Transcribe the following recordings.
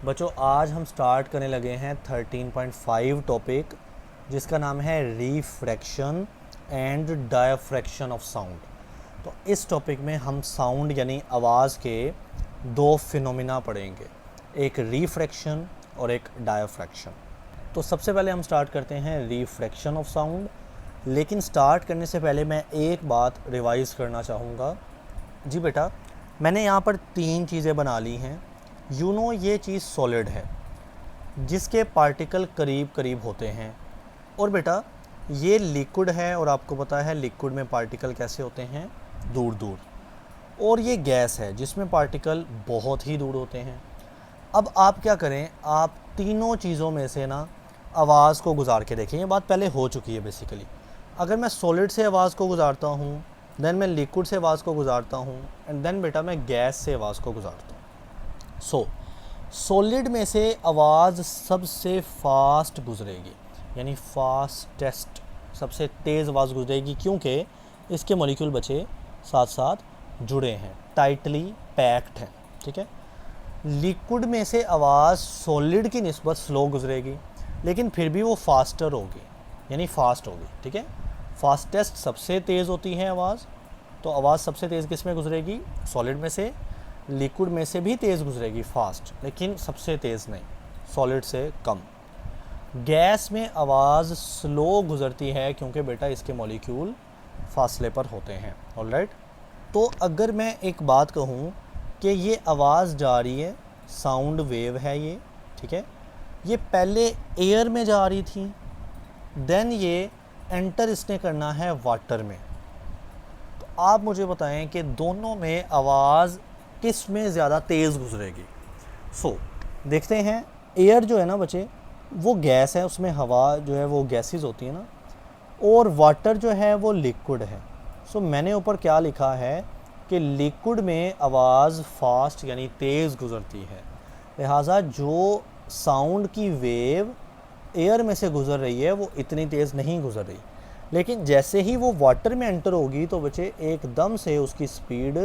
बच्चों आज हम स्टार्ट करने लगे हैं 13.5 टॉपिक जिसका नाम है refraction and diffraction of sound. तो इस टॉपिक में हम साउंड यानी आवाज़ के दो फिनोमिना पढ़ेंगे, एक रिफ्रैक्शन और एक डायफ्रैक्शन। तो सबसे पहले हम स्टार्ट करते हैं रिफ्रैक्शन ऑफ साउंड। लेकिन स्टार्ट करने से पहले मैं एक बात रिवाइज़ करना चाहूँगा। जी बेटा, मैंने यहाँ पर तीन चीज़ें बना ली हैं। ये चीज़ सॉलिड है जिसके पार्टिकल करीब करीब होते हैं, और बेटा ये लिक्विड है और आपको पता है लिक्विड में पार्टिकल कैसे होते हैं, दूर दूर। और ये गैस है जिसमें पार्टिकल बहुत ही दूर होते हैं। अब आप क्या करें, आप तीनों चीज़ों में से ना आवाज़ को गुजार के देखें। ये बात पहले हो चुकी है बेसिकली। अगर मैं सॉलिड से आवाज़ को गुजारता हूँ, देन मैं लिक्विड से आवाज़ को गुजारता हूँ, एंड देन बेटा मैं गैस से आवाज़ को गुजारता हूँ। सॉलिड में से आवाज़ सबसे फास्ट गुजरेगी, यानी फास्टेस्ट, सबसे तेज़ आवाज़ गुजरेगी, क्योंकि इसके मॉलिक्यूल बचे साथ साथ जुड़े हैं, टाइटली पैक्ड हैं। ठीक है। लिक्विड में से आवाज़ सॉलिड की निस्बत स्लो गुजरेगी, लेकिन फिर भी वो फास्टर होगी, यानी फास्ट होगी। ठीक है। फास्टेस्ट सबसे तेज़ होती है आवाज़, तो आवाज़ सबसे तेज़ किस में गुजरेगी, सॉलिड में से। लिक्विड में से भी तेज़ गुजरेगी, फास्ट, लेकिन सबसे तेज़ नहीं, सॉलिड से कम। गैस में आवाज़ स्लो गुजरती है क्योंकि बेटा इसके मॉलिक्यूल फासले पर होते हैं। ऑलराइट। तो अगर मैं एक बात कहूँ कि ये आवाज़ जा रही है, साउंड वेव है ये, ठीक है, ये पहले एयर में जा रही थी, देन ये एंटर इसने करना है वाटर में। तो आप मुझे बताएं कि दोनों में आवाज़ किस में ज़्यादा तेज़ गुजरेगी। देखते हैं। एयर जो है ना बच्चे, वो गैस है, उसमें हवा जो है वो गैसेस होती है ना, और वाटर जो है वो लिक्विड है। मैंने ऊपर क्या लिखा है कि लिक्विड में आवाज़ फास्ट यानी तेज़ गुजरती है, लिहाजा जो साउंड की वेव एयर में से गुज़र रही है वो इतनी तेज़ नहीं गुज़र रही। लेकिन जैसे ही वो वाटर में एंटर होगी तो बच्चे एकदम से उसकी स्पीड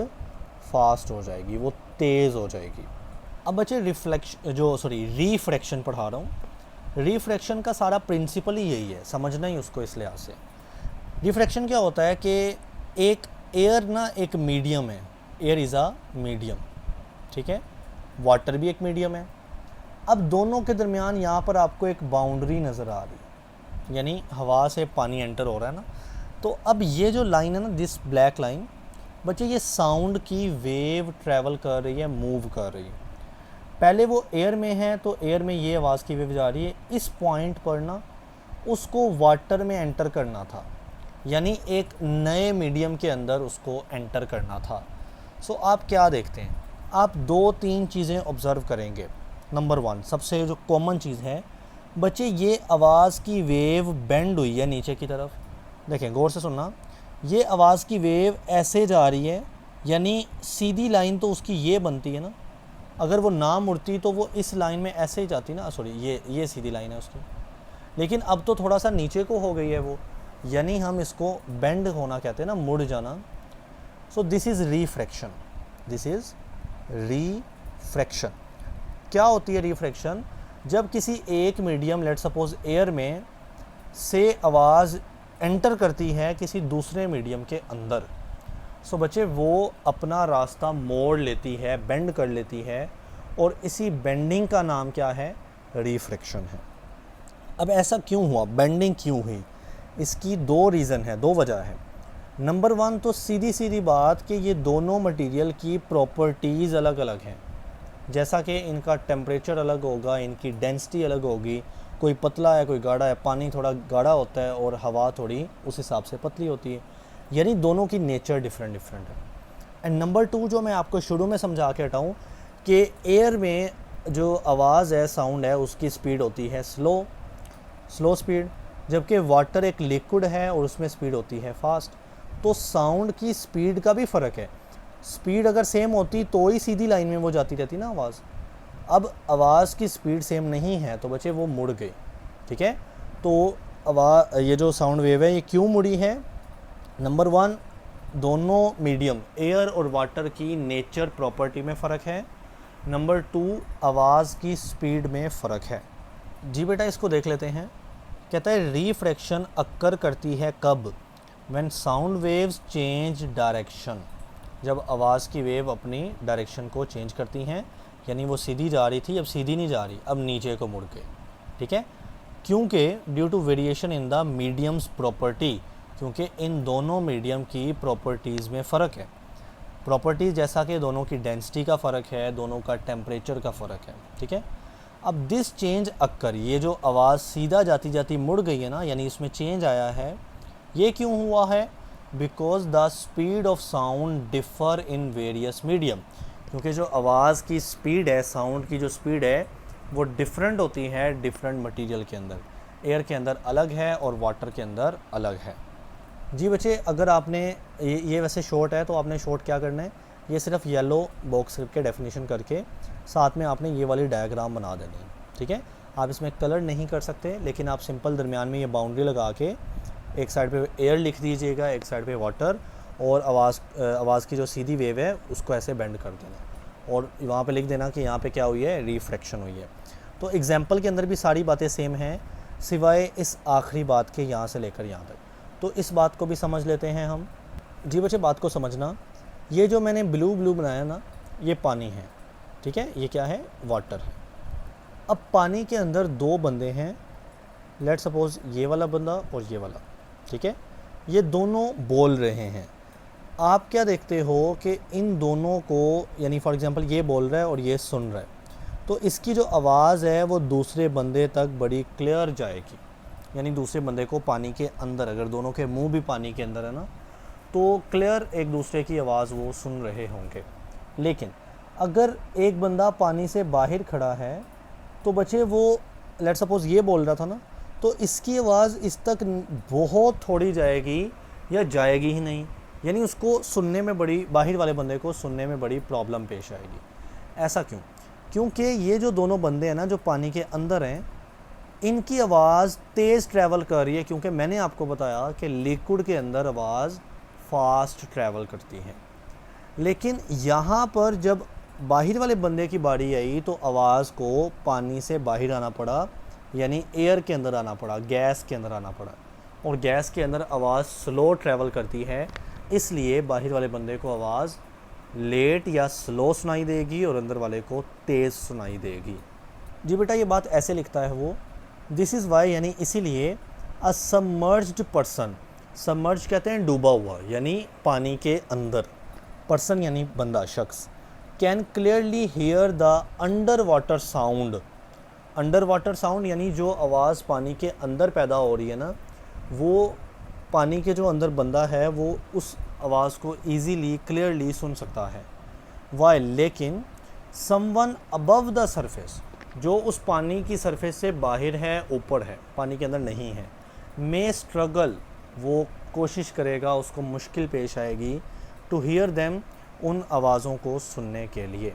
फास्ट हो जाएगी, वो तेज़ हो जाएगी। अब बच्चे रिफ्रैक्शन पढ़ा रहा हूँ। रिफ्रैक्शन का सारा प्रिंसिपल ही यही है, समझना ही उसको इस लिहाज से। रिफ्रैक्शन क्या होता है कि एक एयर ना एक मीडियम है, एयर इज़ अ मीडियम, ठीक है, वाटर भी एक मीडियम है। अब दोनों के दरमियान यहाँ पर आपको एक बाउंड्री नज़र आ रही है, यानी हवा से पानी एंटर हो रहा है ना। तो अब ये जो लाइन है ना, दिस ब्लैक लाइन, बच्चे ये साउंड की वेव ट्रैवल कर रही है, मूव कर रही है। पहले वो एयर में है तो एयर में ये आवाज़ की वेव जा रही है, इस पॉइंट पर ना उसको वाटर में एंटर करना था, यानी एक नए मीडियम के अंदर उसको एंटर करना था। आप क्या देखते हैं, आप दो तीन चीज़ें ऑब्ज़र्व करेंगे। नंबर वन, सबसे जो कॉमन चीज़ है बच्चे, ये आवाज़ की वेव बेंड हुई है नीचे की तरफ। देखें, गौर से सुनना, ये आवाज़ की वेव ऐसे जा रही है, यानी सीधी लाइन तो उसकी ये बनती है ना, अगर वो ना मुड़ती तो वो इस लाइन में ऐसे ही जाती ना, सॉरी ये सीधी लाइन है उसकी, लेकिन अब तो थोड़ा सा नीचे को हो गई है वो, यानी हम इसको बेंड होना कहते हैं ना, मुड़ जाना। This is refraction, this is refraction. क्या होती है रिफ्रैक्शन? जब किसी एक मीडियम, लेट सपोज एयर में से आवाज़ एंटर करती है किसी दूसरे मीडियम के अंदर, बच्चे वो अपना रास्ता मोड़ लेती है, बेंड कर लेती है, और इसी बेंडिंग का नाम क्या है, रिफ्रैक्शन है। अब ऐसा क्यों हुआ, बेंडिंग क्यों हुई? इसकी दो रीज़न है, दो वजह है। नंबर वन तो सीधी सीधी बात कि ये दोनों मटेरियल की प्रॉपर्टीज़ अलग अलग हैं, जैसा कि इनका टेम्परेचर अलग होगा, इनकी डेंसिटी अलग होगी, कोई पतला है कोई गाढ़ा है, पानी थोड़ा गाढ़ा होता है और हवा थोड़ी उस हिसाब से पतली होती है, यानी दोनों की नेचर डिफरेंट है। एंड नंबर टू, जो मैं आपको शुरू में समझा के हटाऊँ, कि एयर में जो आवाज़ है, साउंड है, उसकी स्पीड होती है स्लो स्पीड, जबकि वाटर एक लिक्विड है और उसमें स्पीड होती है फास्ट। तो साउंड की स्पीड का भी फ़र्क है। स्पीड अगर सेम होती तो ही सीधी लाइन में वो जाती रहती ना आवाज़। अब आवाज़ की स्पीड सेम नहीं है तो बच्चे वो मुड़ गई। ठीक है। तो ये जो साउंड वेव है ये क्यों मुड़ी है? नंबर वन, दोनों मीडियम एयर और वाटर की नेचर प्रॉपर्टी में फ़र्क है। नंबर 2, आवाज़ की स्पीड में फ़र्क है। जी बेटा, इसको देख लेते हैं। कहता है रिफ्रैक्शन अक्कर करती है कब? When sound waves change direction, जब आवाज़ की वेव अपनी डायरेक्शन को चेंज करती हैं, यानी वो सीधी जा रही थी, अब सीधी नहीं जा रही, अब नीचे को मुड़ के, ठीक है। क्योंकि due to variation in the medium's property, क्योंकि इन दोनों मीडियम की प्रॉपर्टीज़ में फ़र्क है। प्रॉपर्टीज़ जैसा कि दोनों की डेंसिटी का फ़र्क है, दोनों का टेम्परेचर का फ़र्क है, ठीक है। अब दिस चेंज अक्कर, ये जो आवाज़ सीधा जाती जाती मुड़ गई है ना, यानी इसमें चेंज आया है, ये क्यों हुआ है? Because the speed of sound differ in various medium, क्योंकि जो आवाज़ की स्पीड है, साउंड की जो स्पीड है, वो डिफरेंट होती है डिफरेंट मटेरियल के अंदर। एयर के अंदर अलग है और वाटर के अंदर अलग है। जी बच्चे, अगर आपने ये वैसे शॉर्ट है, तो आपने शॉर्ट क्या करना है, ये सिर्फ येलो बॉक्स के डेफिनेशन करके साथ में आपने ये वाली डायग्राम बना देनी है, ठीक है। आप इसमें कलर नहीं कर सकते, लेकिन आप सिंपल दरमियान में ये बाउंड्री लगा के एक साइड पे एयर लिख दीजिएगा, एक साइड पे वाटर, और आवाज़ की जो सीधी वेव है उसको ऐसे बेंड कर देना, और वहाँ पे लिख देना कि यहाँ पे क्या हुई है, रिफ्रैक्शन हुई है। तो एग्जाम्पल के अंदर भी सारी बातें सेम हैं, सिवाय इस आखिरी बात के, यहाँ से लेकर यहाँ तक। तो इस बात को भी समझ लेते हैं हम। जी बच्चे, बात को समझना, ये जो मैंने ब्लू बनाया ना, ये पानी है, ठीक है, ये क्या है, वाटर है। अब पानी के अंदर 2 बंदे हैं, लेट सपोज ये वाला बंदा और ये वाला, ठीक है। ये दोनों बोल रहे हैं। आप क्या देखते हो कि इन दोनों को, यानी फॉर एग्जांपल ये बोल रहा है और ये सुन रहा है, तो इसकी जो आवाज़ है वो दूसरे बंदे तक बड़ी क्लियर जाएगी, यानी दूसरे बंदे को पानी के अंदर, अगर दोनों के मुंह भी पानी के अंदर है ना, तो क्लियर एक दूसरे की आवाज़ वो सुन रहे होंगे। लेकिन अगर एक बंदा पानी से बाहर खड़ा है, तो बच्चे वो लेट सपोज ये बोल रहा था ना, तो इसकी आवाज़ इस तक बहुत थोड़ी जाएगी या जाएगी ही नहीं, यानी उसको सुनने में बड़ी, बाहर वाले बंदे को सुनने में बड़ी प्रॉब्लम पेश आएगी। ऐसा क्यों? क्योंकि ये जो दोनों बंदे हैं ना, जो पानी के अंदर हैं, इनकी आवाज़ तेज़ ट्रैवल कर रही है, क्योंकि मैंने आपको बताया कि लिक्विड के अंदर आवाज़ फास्ट ट्रैवल करती है। लेकिन यहाँ पर जब बाहर वाले बंदे की बारी आई, तो आवाज़ को पानी से बाहर आना पड़ा, यानी एयर के अंदर आना पड़ा, गैस के अंदर आना पड़ा, और गैस के अंदर आवाज़ स्लो ट्रैवल करती है, इसलिए बाहर वाले बंदे को आवाज़ लेट या स्लो सुनाई देगी और अंदर वाले को तेज़ सुनाई देगी। जी बेटा, ये बात ऐसे लिखता है वो, दिस इज़ वाई, यानी इसीलिए अ सबमर्ज्ड पर्सन, सबमर्ज कहते हैं डूबा हुआ, यानी पानी के अंदर, पर्सन यानी बंदा, शख्स, can clearly hear the underwater sound. Underwater sound यानी जो आवाज़ पानी के अंदर पैदा हो रही है ना, वो पानी के जो अंदर बंदा है वो उस आवाज़ को ईज़िली क्लियरली सुन सकता है। वाइल, लेकिन समवन अबव द सरफेस, जो उस पानी की सरफेस से बाहर है, ऊपर है, पानी के अंदर नहीं है, मे स्ट्रगल, वो कोशिश करेगा, उसको मुश्किल पेश आएगी, टू हियर देम, उन आवाज़ों को सुनने के लिए।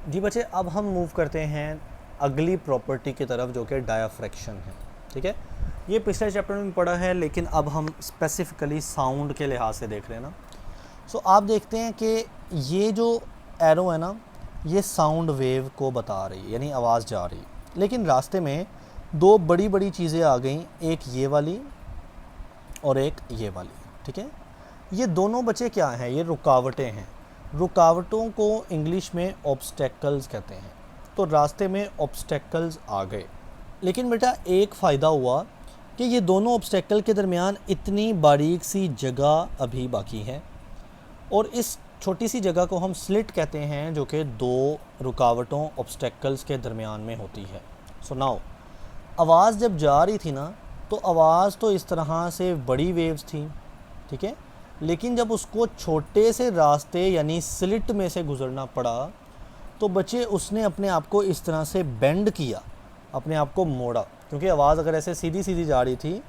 जी बच्चे, अब हम मूव करते हैं अगली प्रॉपर्टी की तरफ, जो कि डायाफ्रैक्शन है, ठीक है। ये पिछले चैप्टर में पढ़ा है, लेकिन अब हम स्पेसिफ़िकली साउंड के लिहाज से देख रहे हैं ना। सो आप देखते हैं कि ये जो एरो है ना, ये साउंड वेव को बता रही है, यानी आवाज़ जा रही है। लेकिन रास्ते में 2 बड़ी बड़ी चीज़ें आ गई, एक ये वाली और एक ये वाली, ठीक है। ये दोनों बच्चे क्या हैं, ये रुकावटें हैं। रुकावटों को इंग्लिश में ऑब्स्टेकल्स कहते हैं। तो रास्ते में ऑब्स्टेकल्स आ गए, लेकिन बेटा एक फ़ायदा हुआ कि ये दोनों ऑब्स्टेकल के दरमियान इतनी बारीक सी जगह अभी बाकी है, और इस छोटी सी जगह को हम स्लिट कहते हैं, जो कि 2 रुकावटों ऑब्स्टेकल्स के दरमियान में होती है। सो नाउ, आवाज़ जब जा रही थी ना, तो आवाज़ तो इस तरह से बड़ी वेव्स थी, ठीक है। लेकिन जब उसको छोटे से रास्ते यानी स्लिट में से गुज़रना पड़ा, तो बच्चे उसने अपने आप को इस तरह से बेंड किया, अपने आप को मोड़ा, क्योंकि आवाज़ अगर ऐसे सीधी सीधी जा रही थी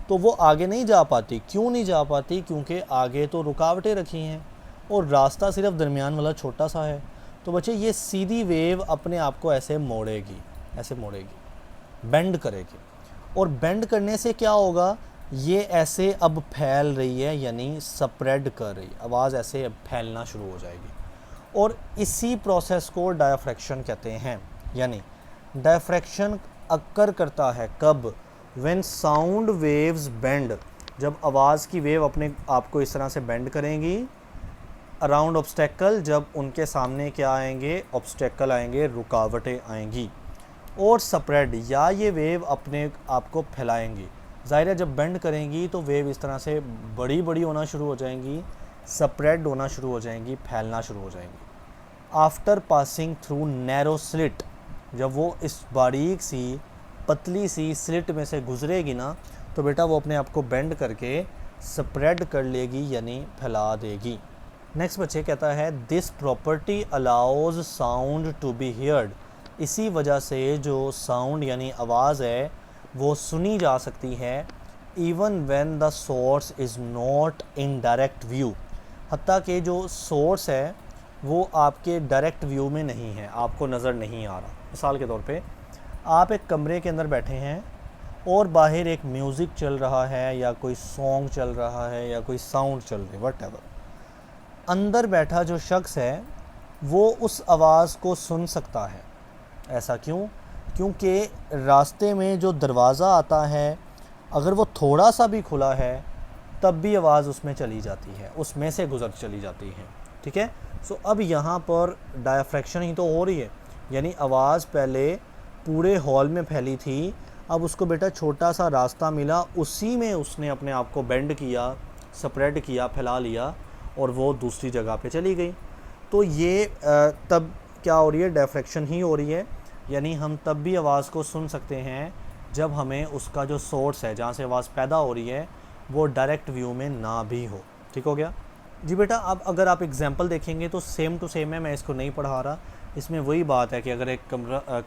तो वो आगे नहीं जा पाती। क्यों नहीं जा पाती? क्योंकि आगे तो रुकावटें रखी हैं और रास्ता सिर्फ दरमियान वाला छोटा सा है। तो बच्चे ये सीधी वेव अपने आप को ऐसे मोड़ेगी, ऐसे मोड़ेगी, बेंड करेगी, और बेंड करने से क्या होगा, ये ऐसे अब फैल रही है, यानी स्प्रेड कर रही, आवाज़ ऐसे अब फैलना शुरू हो जाएगी। और इसी प्रोसेस को डायफ्रैक्शन कहते हैं। यानी डायफ्रैक्शन अक्कर करता है कब? व्हेन साउंड वेव्स बेंड, जब आवाज़ की वेव अपने आप को इस तरह से बेंड करेंगी अराउंड ऑब्स्टेकल, जब उनके सामने क्या आएंगे? ऑब्स्टेकल आएंगे, रुकावटें आएंगी। और स्प्रेड, या ये वेव अपने आप को फैलाएंगी। ज़ाहिर है जब बेंड करेंगी तो वेव इस तरह से बड़ी बड़ी होना शुरू हो जाएंगी, स्प्रेड होना शुरू हो जाएंगी, फैलना शुरू हो जाएंगी। After passing through narrow slit, जब वो इस बारीक सी पतली सी स्लिट में से गुजरेगी ना, तो बेटा वो अपने आप को बेंड करके स्प्रेड कर लेगी, यानी फैला देगी। नेक्स्ट बच्चे कहता है this property allows sound to be heard, इसी वजह से जो साउंड यानी आवाज़ है वो सुनी जा सकती है even when the source is not in direct view, हत्ता कि जो सोर्स है वो आपके डायरेक्ट व्यू में नहीं है, आपको नज़र नहीं आ रहा। मिसाल के तौर पे आप एक कमरे के अंदर बैठे हैं और बाहर एक म्यूज़िक चल रहा है या कोई सॉन्ग चल रहा है या कोई साउंड चल रही है, वट। अंदर बैठा जो शख्स है वो उस आवाज़ को सुन सकता है। ऐसा क्यों? क्योंकि रास्ते में जो दरवाज़ा आता है अगर वो थोड़ा सा भी खुला है तब भी आवाज़ उसमें चली जाती है, उसमें से गुजर चली जाती है। ठीक है। सो अब यहाँ पर डायफ्रैक्शन ही तो हो रही है, यानी आवाज़ पहले पूरे हॉल में फैली थी, अब उसको बेटा छोटा सा रास्ता मिला, उसी में उसने अपने आप को बेंड किया, स्प्रेड किया, फैला लिया और वो दूसरी जगह पे चली गई। तो ये तब क्या हो रही है? डायफ्रैक्शन ही हो रही है। यानी हम तब भी आवाज़ को सुन सकते हैं जब हमें उसका जो सोर्स है जहाँ से आवाज़ पैदा हो रही है वो डायरेक्ट व्यू में ना भी हो। ठीक हो गया जी बेटा। अब अगर आप एग्जांपल देखेंगे तो सेम टू सेम है, मैं इसको नहीं पढ़ा रहा। इसमें वही बात है कि अगर एक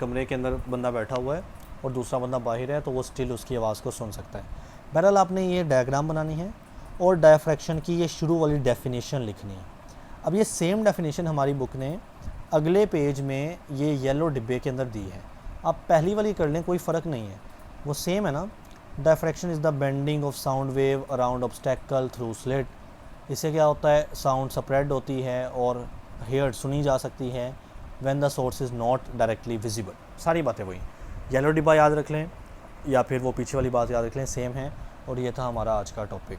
कमरे के अंदर बंदा बैठा हुआ है और दूसरा बंदा बाहर है तो वो स्टिल उसकी आवाज़ को सुन सकता है। बहरहाल आपने ये डायग्राम बनानी है और डायफ्रैक्शन की ये शुरू वाली डेफिनेशन लिखनी है। अब ये सेम डेफिनेशन हमारी बुक ने अगले पेज में ये येलो डिब्बे के अंदर दी है। आप पहली वाली कर लें, कोई फ़र्क नहीं है, वो सेम है ना। Diffraction is the bending of sound wave around obstacle through slit. इससे क्या होता है? साउंड स्प्रेड होती है और हेयर्ड सुनी जा सकती है when the source is not directly visible. सारी बातें वही, येलो डिब्बा याद रख लें या फिर वो पीछे वाली बात याद रख लें, सेम है। और ये था हमारा आज का टॉपिक।